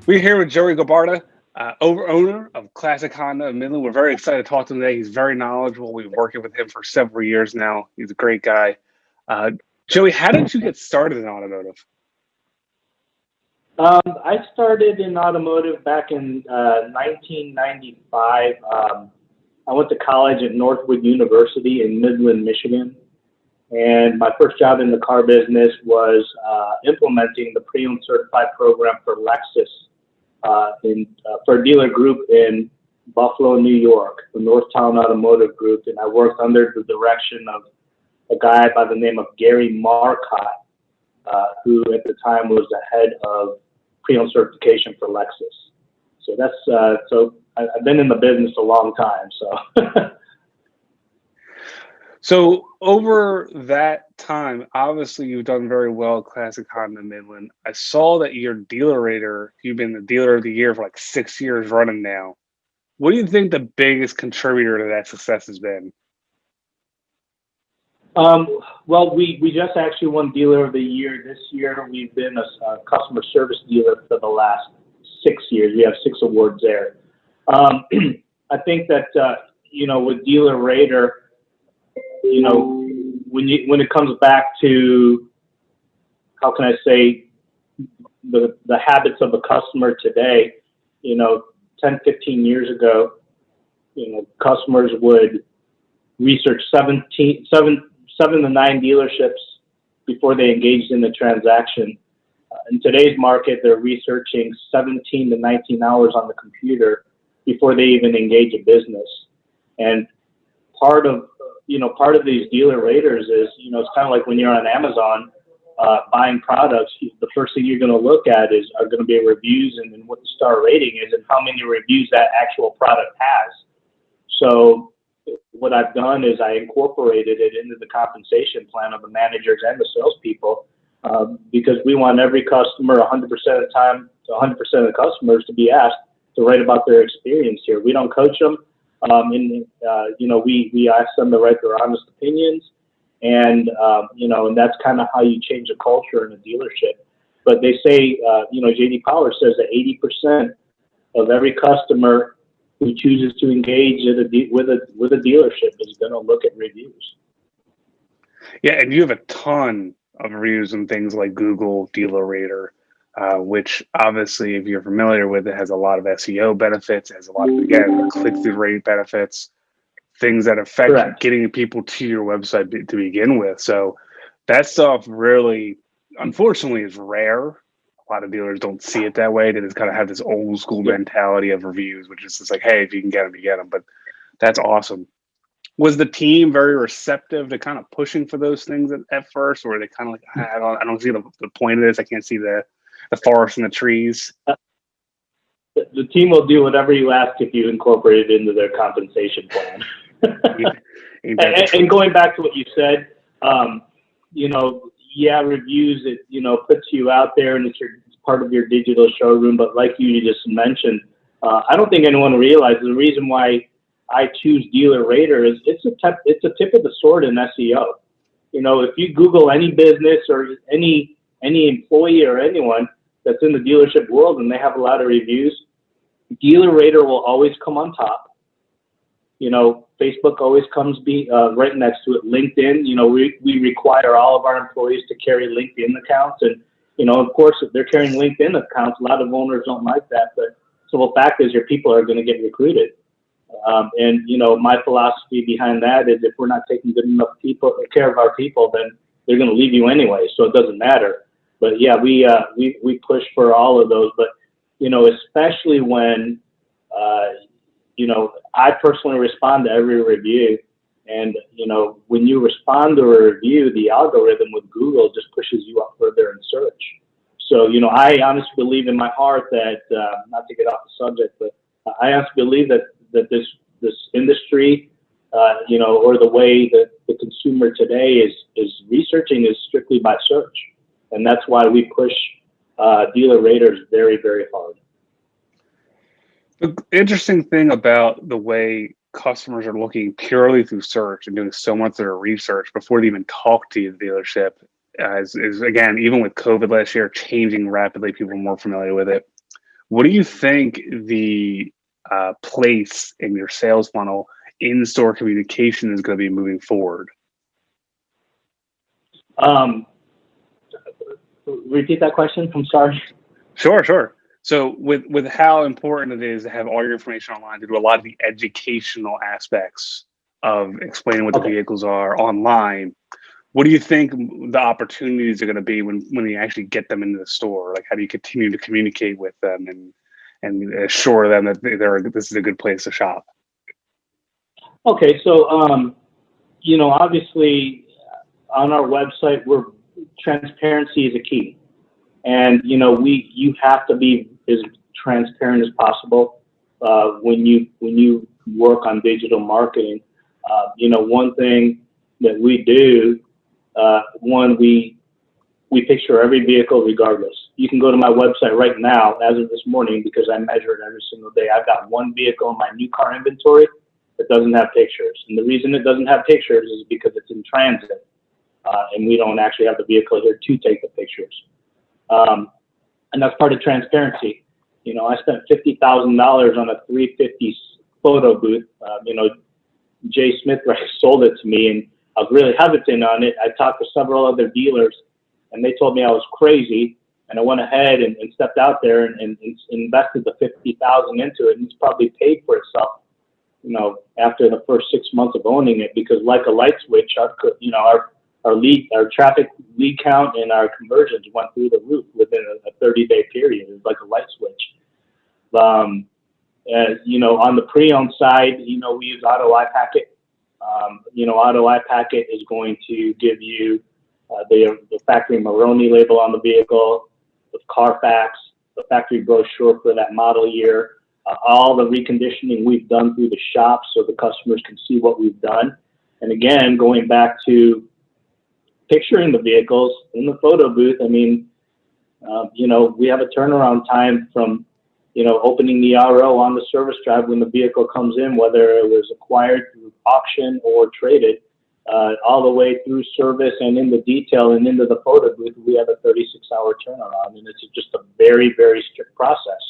We're here with Joey Gabarda, owner of Classic Honda of Midland. We're very excited to talk to him today. He's very knowledgeable. We've been working with him for several years now. He's a great guy. Joey, how did you get started in automotive? I started in automotive back in 1995. I went to college at Northwood University in Midland, Michigan. And my first job in the car business was implementing the pre-owned certified program for Lexus for a dealer group in Buffalo, New York, the Northtown Automotive Group. And I worked under the direction of a guy by the name of Gary Marcotte, who at the time was the head of pre-owned certification for Lexus. So so I've been in the business a long time. So. So over that time, obviously you've done very well at Classic Honda Midland. I saw that you've been the dealer of the year for like 6 years running now. What do you think the biggest contributor to that success has been? Well, we just actually won Dealer of the Year this year. We've been a customer service dealer for the last 6 years. We have 6 awards there. I think that, with Dealer Rater, when it comes back to, how can I say, the habits of a customer today, 10, 15 years ago, customers would research 7 to 9 dealerships before they engaged in the transaction. In today's market, they're researching 17 to 19 hours on the computer before they even engage a business. And part of these dealer raters is, it's kind of like when you're on Amazon buying products, the first thing you're going to look at are going to be reviews and then what the star rating is and how many reviews that actual product has. So what I've done is I incorporated it into the compensation plan of the managers and the salespeople because we want every customer 100% of the time, 100% of the customers to be asked to write about their experience here. We don't coach them. We ask them to write their honest opinions, and that's kind of how you change a culture in a dealership. But they say, J.D. Power says that 80% of every customer who chooses to engage with a dealership is going to look at reviews. Yeah, and you have a ton of reviews and things like Google Dealer Rater, which obviously, if you're familiar with it, has a lot of SEO benefits, has a lot of, again, click-through rate benefits, things that affect Correct. getting people to your website to begin with. So that stuff really, unfortunately, is rare. A lot of dealers don't see it that way. They just kind of have this old school mentality of reviews, which is just like, hey, if you can get them, you get them. But that's awesome. Was the team very receptive to kind of pushing for those things at first, or were they kind of like, I don't see the point of this. I can't see the forest and the trees? The team will do whatever you ask if you incorporate it into their compensation plan. And going back to what you said, reviews, it puts you out there and it's part of your digital showroom. But like you just mentioned, I don't think anyone realizes the reason why I choose Dealer Rater is it's a tip of the sword in SEO. If you Google any business or any employee or anyone that's in the dealership world and they have a lot of reviews, Dealer Rater will always come on top. Facebook always comes right next to it. LinkedIn, we require all of our employees to carry LinkedIn accounts. And, of course, if they're carrying LinkedIn accounts, a lot of owners don't like that. But so the fact is your people are going to get recruited. My philosophy behind that is if we're not taking good enough care of our people, then they're going to leave you anyway. So it doesn't matter. But yeah, we push for all of those. But, especially when, I personally respond to every review. And, when you respond to a review, the algorithm with Google just pushes you up further in search. So, I honestly believe in my heart that, not to get off the subject, but I honestly believe that this industry, or the way that the consumer today is researching is strictly by search. And that's why we push Dealer Raters very, very hard. The interesting thing about the way customers are looking purely through search and doing so much of their research before they even talk to the dealership. Is again, even with COVID last year changing rapidly, people are more familiar with it. What do you think the place in your sales funnel in-store communication is going to be moving forward? Repeat that question. I'm sorry. Sure. So with how important it is to have all your information online, to do a lot of the educational aspects of explaining what the vehicles are online, what do you think the opportunities are going to be when you actually get them into the store? Like, how do you continue to communicate with them and assure them that this is a good place to shop? Okay, so obviously on our website, transparency is a key, and you have to be as transparent as possible when you work on digital marketing. One thing that we do, we picture every vehicle regardless. You can go to my website right now, as of this morning, because I measure it every single day. I've got one vehicle in my new car inventory that doesn't have pictures. And the reason it doesn't have pictures is because it's in transit. And we don't actually have the vehicle here to take the pictures. And that's part of transparency. I spent $50,000 on a 350 photo booth. Jay Smith sold it to me, and I was really hesitant on it. I talked to several other dealers, and they told me I was crazy. And I went ahead and stepped out there and invested the $50,000 into it, and it's probably paid for itself, after the first 6 months of owning it, because like a light switch, our traffic lead count and our conversions went through the roof within a 30-day period. It was like a light switch. On the pre-owned side, we use Auto iPacket. Auto iPacket is going to give you the factory Moroni label on the vehicle, the Carfax, the factory brochure for that model year, all the reconditioning we've done through the shop so the customers can see what we've done. And again, going back to picturing the vehicles in the photo booth, we have a turnaround time from, opening the RO on the service drive when the vehicle comes in, whether it was acquired through auction or traded, all the way through service and in the detail and into the photo booth. We have a 36-hour turnaround, and it's just a very, very strict process.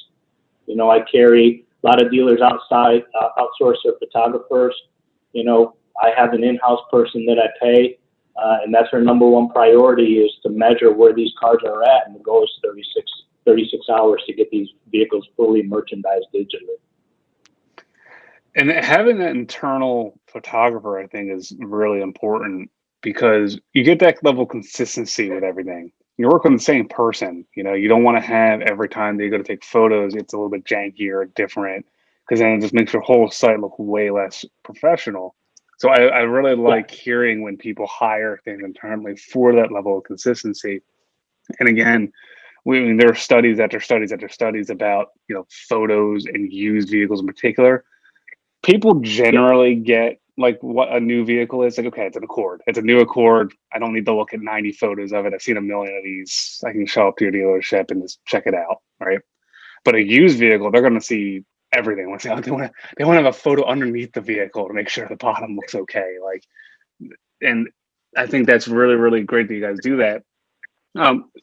I carry a lot of dealers outsource their photographers. I have an in-house person that I pay, and that's our number one priority, is to measure where these cars are at, and the goal is 36 hours to get these vehicles fully merchandised digitally. And having that internal photographer, I think, is really important because you get that level of consistency with everything. You work with the same person. You don't want to have every time that you go to take photos, it's a little bit jankier or different, because then it just makes your whole site look way less professional. So I really like hearing when people hire things internally for that level of consistency. And again, there are studies after studies after studies about photos and used vehicles in particular. People generally get like what a new vehicle is. Like, okay, it's an Accord. It's a new Accord. I don't need to look at 90 photos of it. I've seen a million of these. I can show up to your dealership and just check it out, right? But a used vehicle, they're going to see everything. They want to have a photo underneath the vehicle to make sure the bottom looks okay. And I think that's really, really great that you guys do that.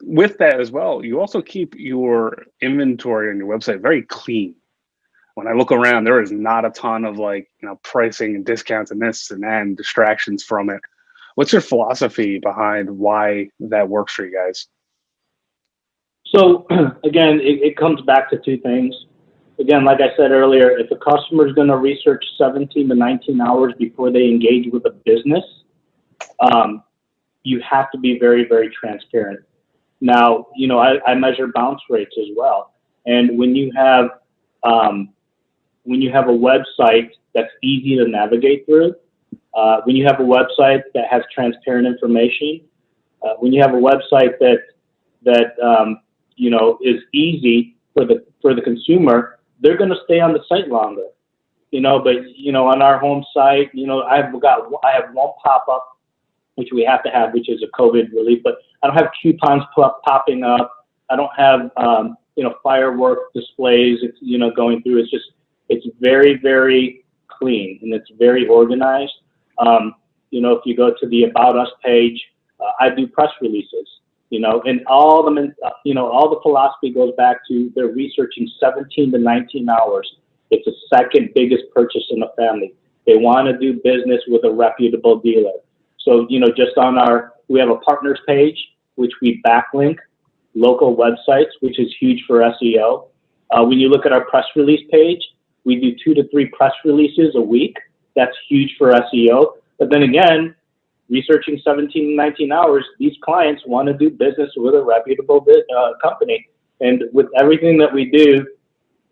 With that as well, you also keep your inventory on your website very clean. When I look around, there is not a ton of pricing and discounts and this and that and distractions from it. What's your philosophy behind why that works for you guys? So again, it comes back to two things. Again, like I said earlier, if a customer is going to research 17 to 19 hours before they engage with a business, you have to be very, very transparent. Now, I measure bounce rates as well. And when you have a website that's easy to navigate through, when you have a website that has transparent information, when you have a website that is easy for the consumer, they're going to stay on the site longer. But on our home site, I have one pop-up, which we have to have, which is a COVID relief, but I don't have coupons popping up. I don't have firework displays, going through. It's very, very clean and it's very organized. If you go to the About Us page, I do press releases, and all the philosophy goes back to they're researching 17 to 19 hours. It's the second biggest purchase in the family. They want to do business with a reputable dealer. So, just we have a partners page, which we backlink local websites, which is huge for SEO. When you look at our press release page, we do 2 to 3 press releases a week. That's huge for SEO. But then again, researching 17 to 19 hours, these clients want to do business with a reputable company. And with everything that we do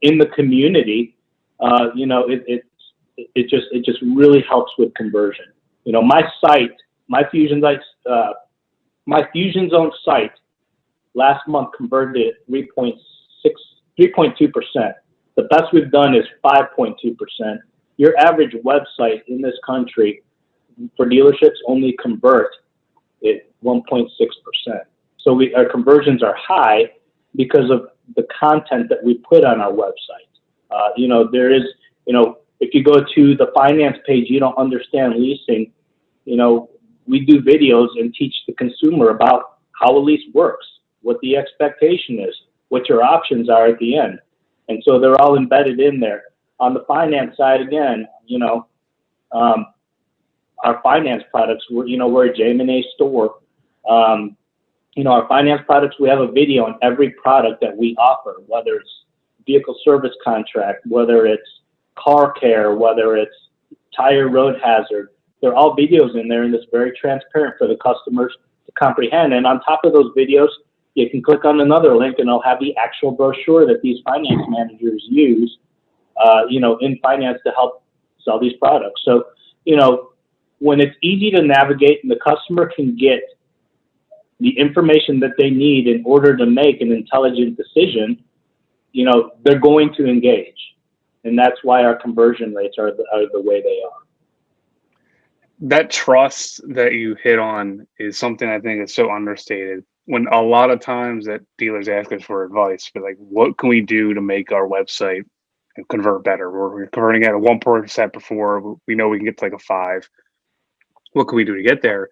in the community, it just really helps with conversion. My site, my Fusion Zone site last month converted at 3.2%. The best we've done is 5.2%. Your average website in this country for dealerships only convert at 1.6%. So our conversions are high because of the content that we put on our website. If you go to the finance page, you don't understand leasing. We do videos and teach the consumer about how a lease works, what the expectation is, what your options are at the end. And so they're all embedded in there. On the finance side, again, our finance products, we're a J&A store. Our finance products, we have a video on every product that we offer, whether it's vehicle service contract, whether it's car care, whether it's tire road hazard. They're all videos in there, and it's very transparent for the customers to comprehend. And on top of those videos, you can click on another link, and it'll have the actual brochure that these finance managers use, in finance to help sell these products. So, when it's easy to navigate and the customer can get the information that they need in order to make an intelligent decision, they're going to engage. And that's why our conversion rates are the way they are. That trust that you hit on is something I think is so understated. When a lot of times that dealers ask us for advice, but like, what can we do to make our website convert better? We're converting at a 1% before. We know we can get to like a 5. What can we do to get there?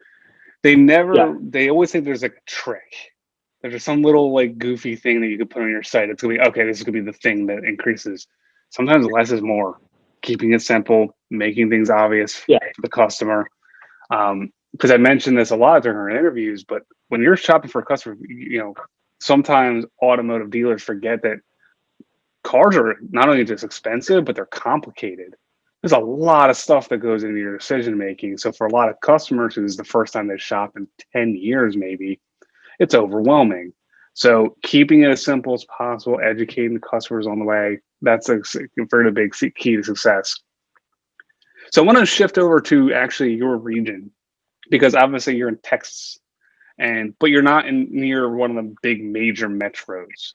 They always think there's like a trick. There's some little like goofy thing that you can put on your site. It's gonna be, okay, this is gonna be the thing that increases. Sometimes less is more. Keeping it simple, making things obvious for the customer. Because I mentioned this a lot during our interviews, but when you're shopping for a customer, sometimes automotive dealers forget that cars are not only just expensive, but they're complicated. There's a lot of stuff that goes into your decision making. So for a lot of customers who this is the first time they shop in 10 years, maybe, it's overwhelming. So keeping it as simple as possible, educating the customers on the way, that's a very big key to success. So I want to shift over to actually your region, because obviously you're in Texas, but you're not near one of the big major metros.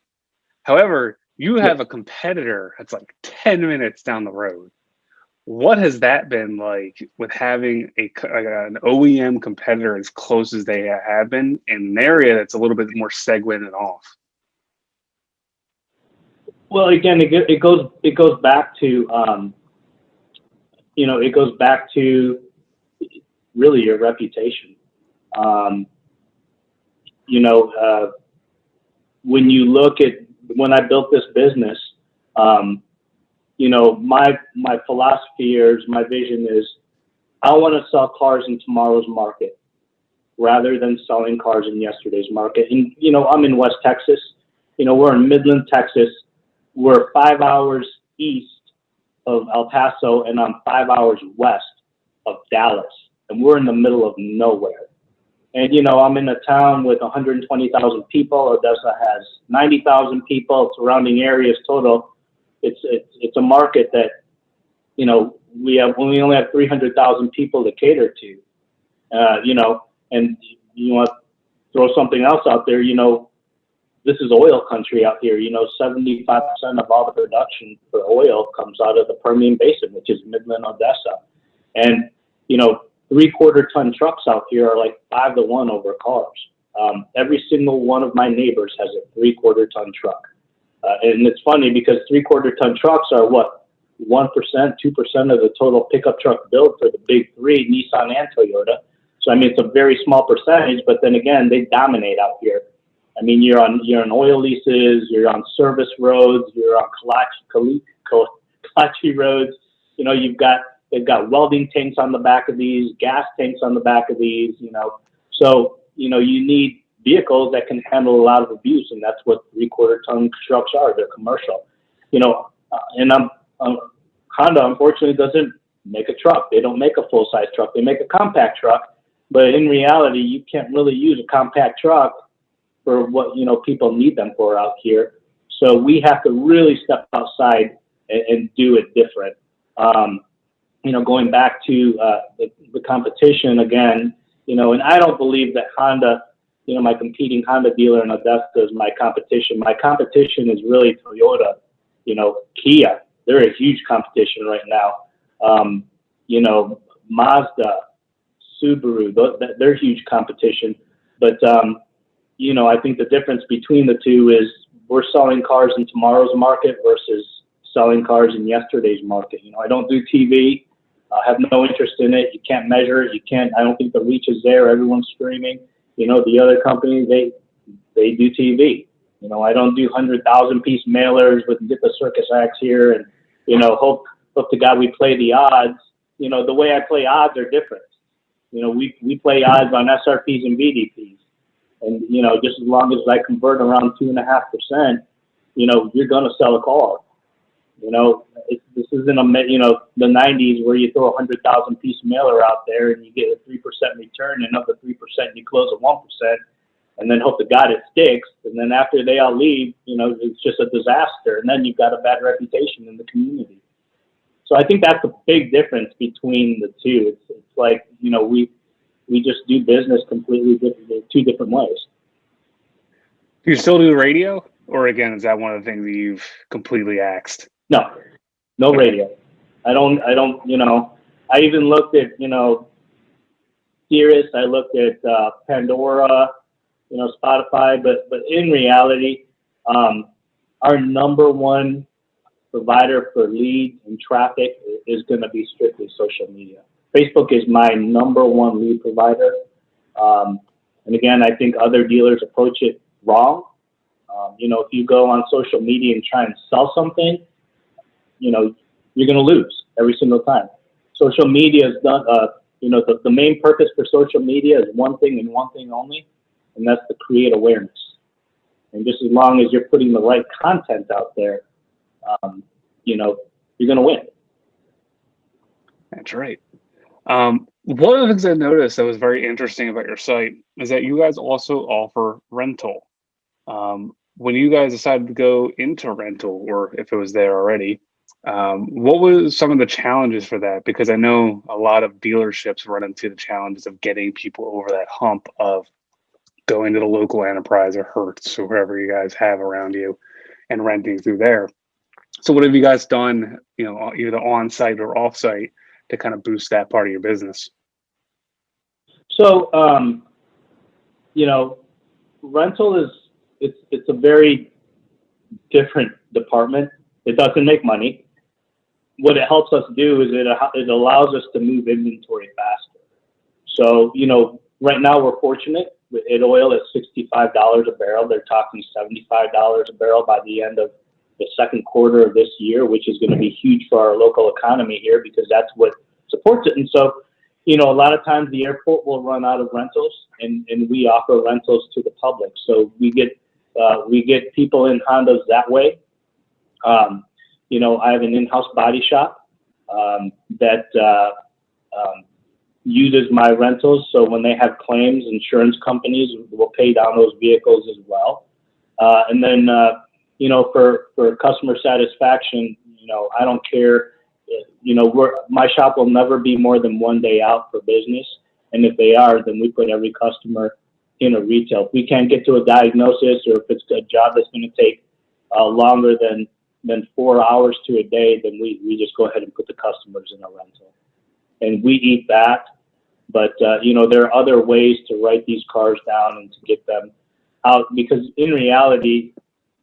However, you have a competitor that's like 10 minutes down the road. What has that been like with having an OEM competitor as close as they have been in an area that's a little bit more segmented off? Well, again, it goes back to really your reputation. When you look at when I built this business, my philosophy is, my vision is, I want to sell cars in tomorrow's market rather than selling cars in yesterday's market. And, I'm in West Texas. We're in Midland, Texas. We're 5 hours east of El Paso, and I'm 5 hours west of Dallas. And we're in the middle of nowhere. And, I'm in a town with 120,000 people. Odessa has 90,000 people, surrounding areas total. It's a market that, we only have 300,000 people to cater to, and you want to throw something else out there, this is oil country out here. 75% of all the production for oil comes out of the Permian Basin, which is Midland, Odessa. And, 3/4 ton trucks out here are like 5 to 1 over cars. Every single one of my neighbors has a 3/4 ton truck. And it's funny because 3/4 ton trucks are what 1%, 2% of the total pickup truck build for the big three, Nissan and Toyota. So I mean, it's a very small percentage, but then again, they dominate out here. I mean, you're on oil leases, you're on service roads, you're on Kalachi roads. You know, they've got welding tanks on the back of these, gas tanks on the back of these. You know, so you know you need vehicles that can handle a lot of abuse, and that's what 3/4-ton trucks are. They're commercial. You know, and Honda unfortunately doesn't make a truck. They don't make a full size truck. They make a compact truck. But in reality, you can't really use a compact truck for what, you know, people need them for out here. So we have to really step outside and do it different. You know, going back to the competition again, you know, and I don't believe that Honda, you know, my competing Honda dealer in Odessa is my competition. My competition is really Toyota, you know, Kia. They're a huge competition right now. You know, Mazda, Subaru, they're huge competition. But, you know, I think the difference between the two is we're selling cars in tomorrow's market versus selling cars in yesterday's market. You know, I don't do TV. I have no interest in it. You can't measure it. I don't think the reach is there. Everyone's streaming. You know, the other companies, they do TV. You know, I don't do 100,000-piece mailers with get the circus acts here and, you know, hope to God we play the odds. You know, the way I play odds are different. You know, we play odds on SRPs and VDPs. And, you know, just as long as I convert around 2.5%, you know, you're going to sell a car. You know, this isn't you know, the 90s where you throw a 100,000-piece mailer out there and you get a 3% return, and another 3% you close at 1%, and then hope to God it sticks. And then after they all leave, you know, it's just a disaster. And then you've got a bad reputation in the community. So I think that's the big difference between the two. It's like, you know, we just do business completely different, two different ways. Do you still do radio? Or again, is that one of the things that you've completely axed? No radio. I don't, you know, I even looked at, you know, Sirius, I looked at Pandora, you know, Spotify, but in reality, our number one provider for leads and traffic is going to be strictly social media. Facebook is my number one lead provider. And again, I think other dealers approach it wrong. You know, if you go on social media and try and sell something, you know, you're going to lose every single time. Social media is done, you know, the main purpose for social media is one thing and one thing only, and that's to create awareness. And just as long as you're putting the right content out there, you know, you're going to win. That's right. One of the things I noticed that was very interesting about your site is that you guys also offer rental. When you guys decided to go into rental, or if it was there already, what was some of the challenges for that? Because I know a lot of dealerships run into the challenges of getting people over that hump of going to the local enterprise or Hertz or whoever you guys have around you and renting through there. So what have you guys done, you know, either on-site or off-site to kind of boost that part of your business? So, you know, rental it's a very different department. It doesn't make money. What it helps us do is it allows us to move inventory faster. So, you know, right now we're fortunate with oil at $65 a barrel. They're talking $75 a barrel by the end of the second quarter of this year, which is going to be huge for our local economy here because that's what supports it. And so, you know, a lot of times the airport will run out of rentals, and we offer rentals to the public. So we get people in Hondas that way. You know, I have an in-house body shop that uses my rentals. So when they have claims, insurance companies will pay down those vehicles as well. And then, you know, for customer satisfaction, you know, I don't care. You know, my shop will never be more than one day out for business. And if they are, then we put every customer in a retail. If we can't get to a diagnosis, or if it's a job that's going to take longer than 4 hours to a day, then we just go ahead and put the customers in a rental. And we eat that. But, you know, there are other ways to write these cars down and to get them out, because in reality,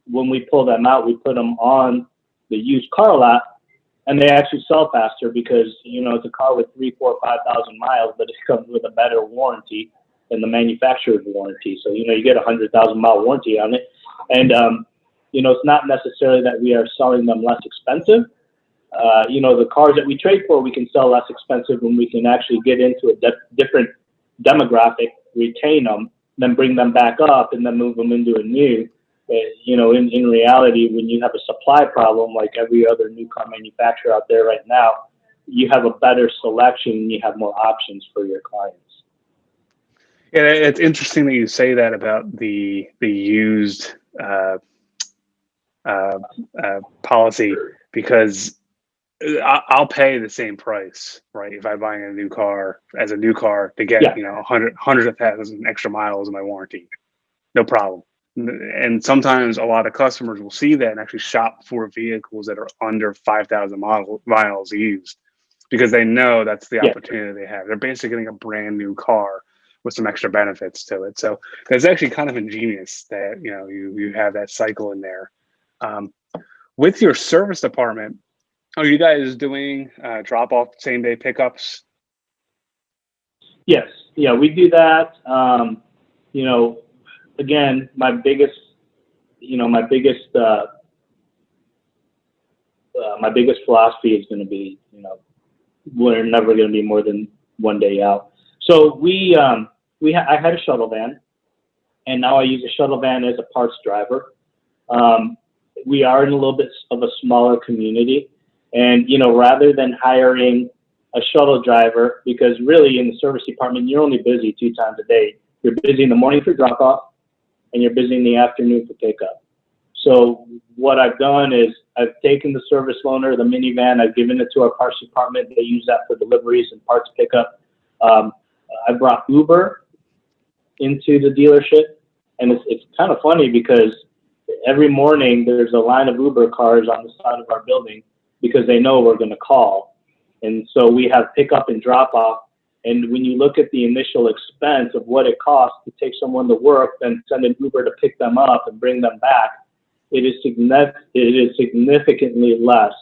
when we pull them out, we put them on the used car lot, and they actually sell faster because, you know, it's a car with 3, 4, 5,000 miles, but it comes with a better warranty than the manufacturer's warranty. So, you know, you get a 100,000-mile warranty on it. And, you know, it's not necessarily that we are selling them less expensive. You know, the cars that we trade for, we can sell less expensive when we can actually get into a different demographic, retain them, then bring them back up and then move them into a new. You know, in reality, when you have a supply problem like every other new car manufacturer out there right now, you have a better selection and you have more options for your clients. Yeah, it's interesting that you say that about the used policy, because I'll pay the same price, right? If I'm buying a new car as a new car to get, Yeah. you know, hundreds of thousand extra miles in my warranty, no problem. And sometimes a lot of customers will see that and actually shop for vehicles that are under 5,000 miles used, because they know that's the Yeah. opportunity they have. They're basically getting a brand new car with some extra benefits to it. So it's actually kind of ingenious that, you know, you have that cycle in there. With your service department, are you guys doing drop off same day pickups? Yes. Yeah, we do that. You know, again, my biggest philosophy is going to be, you know, we're never going to be more than one day out. So I had a shuttle van, and now I use a shuttle van as a parts driver. We are in a little bit of a smaller community, and, you know, rather than hiring a shuttle driver, because really in the service department, you're only busy 2 times a day. You're busy in the morning for drop off, and you're busy in the afternoon for pickup. So what I've done is I've taken the service loaner, the minivan, I've given it to our parts department. They use that for deliveries and parts pickup. I brought Uber into the dealership, and it's kind of funny because every morning there's a line of Uber cars on the side of our building because they know we're going to call. And so we have pickup and drop off. And when you look at the initial expense of what it costs to take someone to work, then send an Uber to pick them up and bring them back, it is significantly less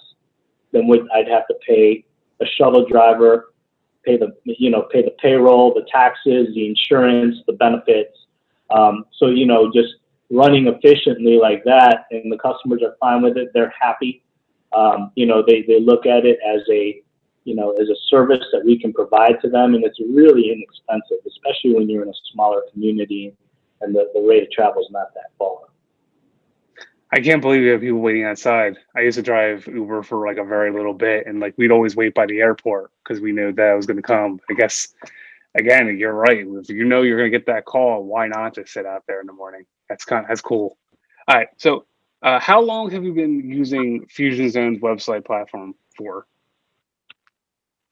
than what I'd have to pay a shuttle driver, pay the payroll, the taxes, the insurance, the benefits. So, you know, just running efficiently like that, and the customers are fine with it. They're happy. You know, they look at it as a service that we can provide to them, and it's really inexpensive, especially when you're in a smaller community and the rate of travel is not that far. I can't believe you have people waiting outside. I used to drive Uber for like a very little bit, and like we'd always wait by the airport because we knew that was going to come. I guess, again, you're right. If you know you're going to get that call, why not just sit out there in the morning? That's cool. All right. So, how long have you been using Fusion Zone's website platform for?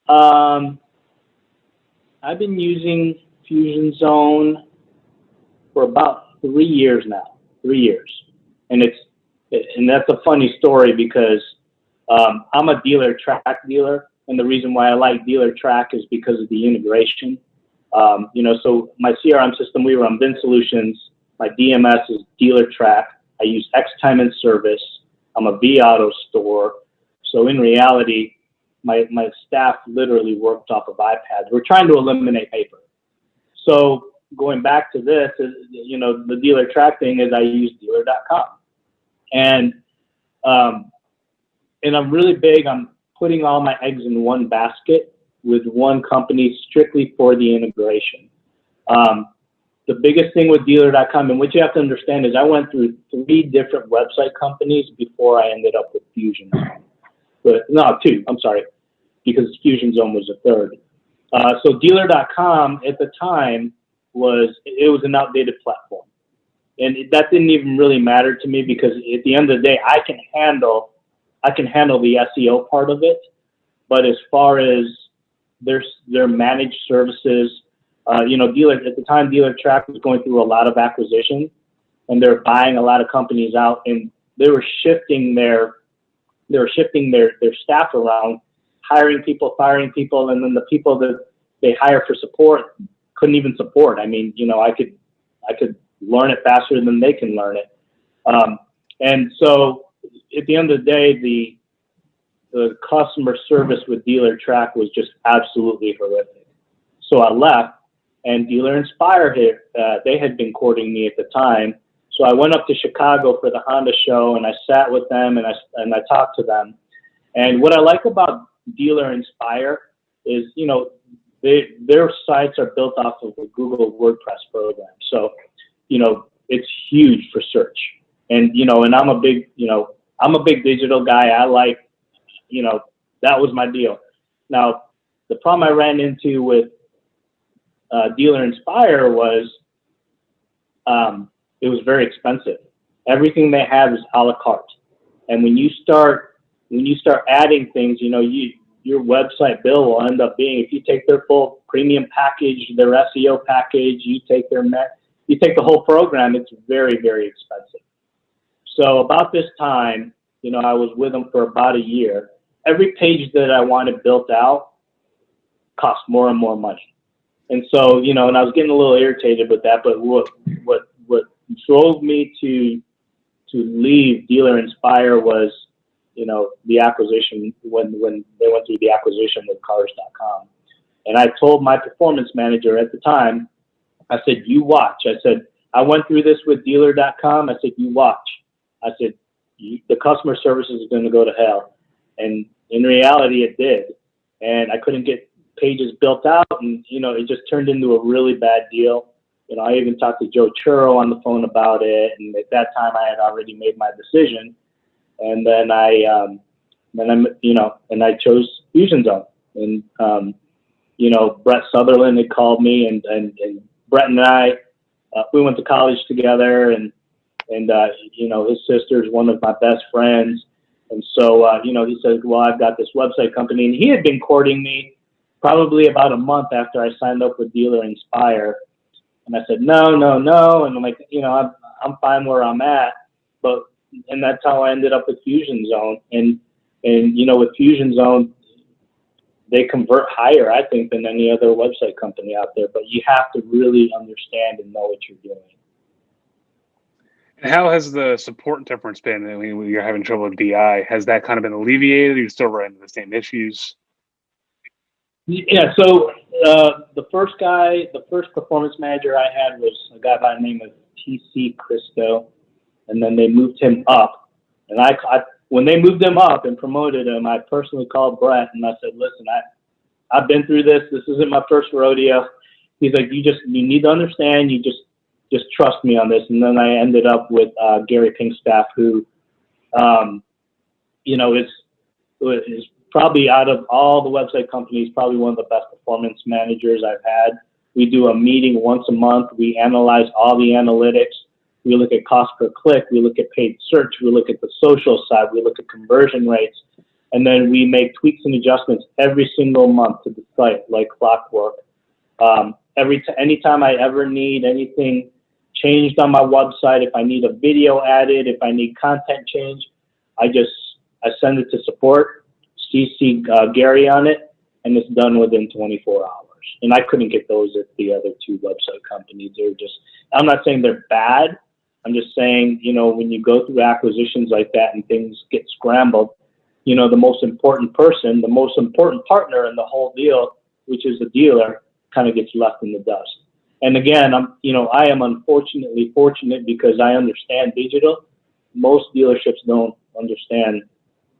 I've been using Fusion Zone for about 3 years now. 3 years, and that's a funny story because I'm a dealer track dealer, and the reason why I like dealer track is because of the integration. You know, so my CRM system, we run Bin Solutions. My DMS is dealer track. I use X Time in Service. I'm a V Auto store. So in reality, my staff literally worked off of iPads. We're trying to eliminate paper. So going back to this, you know, the dealer track thing is I use dealer.com. And I'm really big on putting all my eggs in one basket with one company strictly for the integration. The biggest thing with dealer.com, and what you have to understand, is I went through 3 different website companies before I ended up with Fusion Zone. But no, 2, I'm sorry, because Fusion Zone was a 3rd. So dealer.com at the time was an outdated platform. And that didn't even really matter to me because at the end of the day, I can handle the SEO part of it. But as far as their managed services, you know, at the time, Dealer Track was going through a lot of acquisition, and they're buying a lot of companies out, and they were shifting their staff around, hiring people, firing people, and then the people that they hire for support couldn't even support. I mean, you know, I could learn it faster than they can learn it. And so at the end of the day, the customer service with Dealer Track was just absolutely horrific. So I left, and Dealer Inspire here, they had been courting me at the time. So I went up to Chicago for the Honda show, and I sat with them, and I talked to them. And what I like about Dealer Inspire is, you know, their sites are built off of the Google WordPress program. So, you know, it's huge for search. And, you know, and I'm a big digital guy. I like, you know, that was my deal. Now, the problem I ran into with Dealer Inspire was it was very expensive. Everything they have is a la carte. And when you start adding things, you know, your website bill will end up being, if you take their full premium package, their SEO package, you take the whole program, it's very, very expensive. So about this time, you know, I was with them for about a year. Every page that I wanted built out cost more and more money. And so, you know, and I was getting a little irritated with that, but what drove me to leave Dealer Inspire was, you know, the acquisition, when they went through the acquisition with cars.com. And I told my performance manager at the time, I said, you watch. I said, I went through this with dealer.com. I said, you watch. I said, the customer service is going to go to hell. And in reality, it did. And I couldn't get pages built out, and, you know, it just turned into a really bad deal. You know, I even talked to Joe Churro on the phone about it, and at that time I had already made my decision. And then I chose Fusion Zone. And, you know, Brett Sutherland had called me, and Brett and I, we went to college together, and you know, his sister is one of my best friends. And so, you know, he said, well, I've got this website company, and he had been courting me probably about a month after I signed up with Dealer Inspire. And I said, no. And I'm like, you know, I'm fine where I'm at. And that's how I ended up with Fusion Zone. And, you know, with Fusion Zone, they convert higher, I think, than any other website company out there. But you have to really understand and know what you're doing. And how has the support difference been? I mean, when you're having trouble with DI, has that kind of been alleviated? You're still running into the same issues? Yeah, so the first performance manager I had was a guy by the name of TC Christo, and then they moved him up. And when they moved him up and promoted him, I personally called Brett and I said, listen, I've been through this. This isn't my first rodeo. He's like, you need to understand. You just trust me on this. And then I ended up with Gary Pinkstaff, who, you know, is probably, out of all the website companies, probably one of the best performance managers I've had. We do a meeting once a month. We analyze all the analytics. We look at cost per click. We look at paid search. We look at the social side. We look at conversion rates. And then we make tweaks and adjustments every single month to the site, like clockwork. Anytime I ever need anything changed on my website, if I need a video added, if I need content change, I send it to support, CC Gary on it, and it's done within 24 hours. And I couldn't get those at the other two website companies. I'm not saying they're bad. I'm just saying, you know, when you go through acquisitions like that and things get scrambled, you know, the most important person, the most important partner in the whole deal, which is the dealer, kind of gets left in the dust. And again, I am unfortunately fortunate because I understand digital. Most dealerships don't understand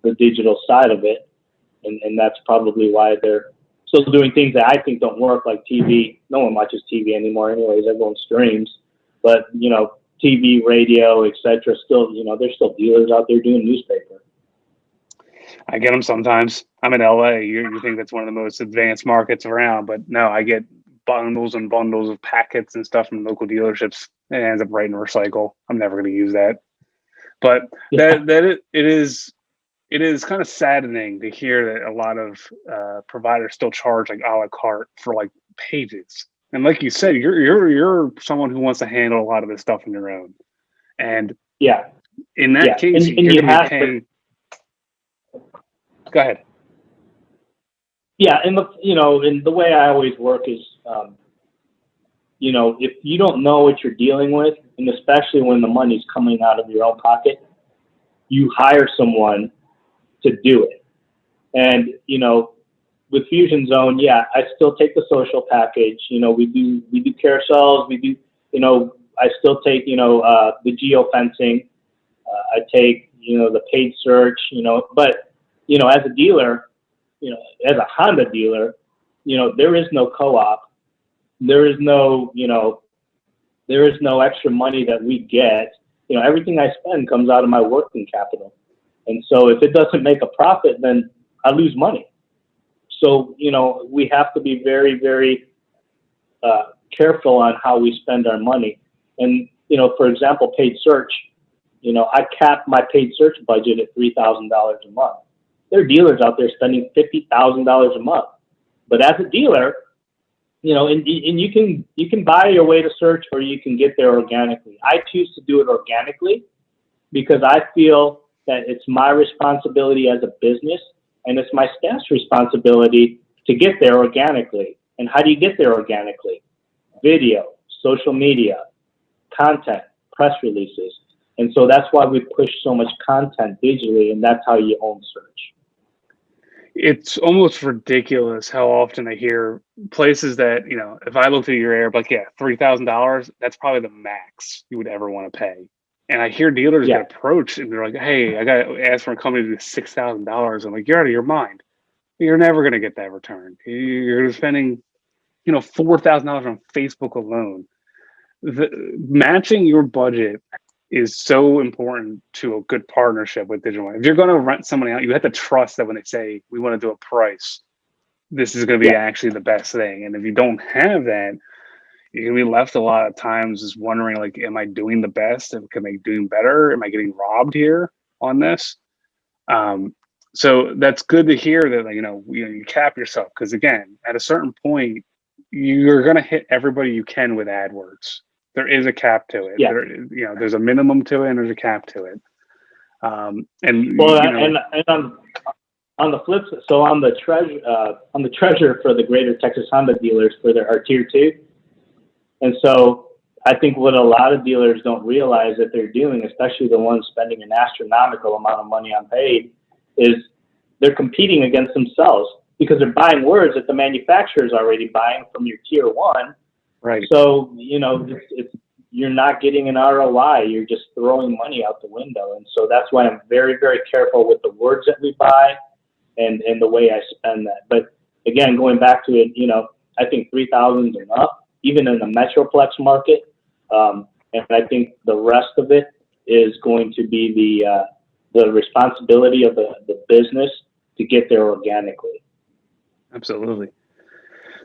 the digital side of it. And that's probably why they're still doing things that I think don't work, like TV. No one watches TV anymore anyways. Everyone streams. But, you know, TV, radio, etc. Still, you know, there's still dealers out there doing newspaper. I get them sometimes. I'm in LA. You think that's one of the most advanced markets around, but no, I get bundles and bundles of packets and stuff from local dealerships, and it ends up right in recycle. I'm never going to use that. But it is kind of saddening to hear that a lot of providers still charge like a la carte for like pages. And like you said, you're someone who wants to handle a lot of this stuff on your own. And yeah, in that case, and you're you going to have be paying. Go ahead. Yeah, and the way I always work is, you know, if you don't know what you're dealing with, and especially when the money's coming out of your own pocket, you hire someone to do it. And, you know, with Fusion Zone, yeah, I still take the social package. You know, we do carousels. We do, you know, I still take, you know, the geofencing. I take, you know, the paid search, you know, but, you know, as a dealer, you know, as a Honda dealer, you know, there is no co-op. There is no, you know, there is no extra money that we get. You know, everything I spend comes out of my working capital. And so if it doesn't make a profit, then I lose money. So, you know, we have to be very, very careful on how we spend our money. And, you know, for example, paid search, you know, I cap my paid search budget at $3,000 a month. There are dealers out there spending $50,000 a month. But as a dealer, you know, and you can buy your way to search, or you can get there organically. I choose to do it organically because I feel that it's my responsibility as a business, and it's my staff's responsibility to get there organically. And how do you get there organically? Video, social media, content, press releases. And so that's why we push so much content digitally, and that's how you own search. It's almost ridiculous how often I hear places that, you know, if I looked at your air, like, yeah, $3,000, that's probably the max you would ever want to pay. And I hear dealers Yeah, get approached and they're like, hey, I got to ask for a company to do $6,000. I'm like, you're out of your mind. You're never going to get that return. You're spending, you know, $4,000 on Facebook alone. Matching your budget is so important to a good partnership with digital. If you're going to rent somebody out, you have to trust that when they say we want to do a price, this is going to be yeah, actually the best thing. And if you don't have that, you're going to be left a lot of times just wondering, like, am I doing the best? Am I doing better? Am I getting robbed here on this? Um, so that's good to hear that, like, you cap yourself, because again, at a certain point, you're going to hit everybody you can with AdWords. There is a cap to it. yeah. There's a minimum to it and there's a cap to it. And Well, you know, and on the flip side, so on the treasure for the Greater Texas Honda dealers for our tier two. And so I think what a lot of dealers don't realize that they're doing, especially the ones spending an astronomical amount of money on paid, is they're competing against themselves because they're buying words that the manufacturer is already buying from your tier one. right. So, you know, you're not getting an ROI. You're just throwing money out the window. And so that's why I'm very, very careful with the words that we buy and the way I spend that. But again, going back to it, you know, I think 3,000 is enough, even in the Metroplex market. And I think the rest of it is going to be the responsibility of the business to get there organically. Absolutely.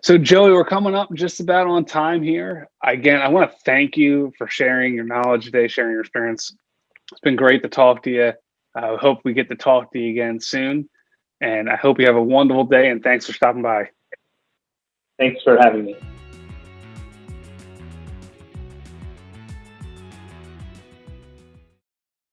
So, Joey, we're coming up just about on time here. Again, I want to thank you for sharing your knowledge today, sharing your experience. It's been great to talk to you. I hope we get to talk to you again soon. And I hope you have a wonderful day, and thanks for stopping by. Thanks for having me.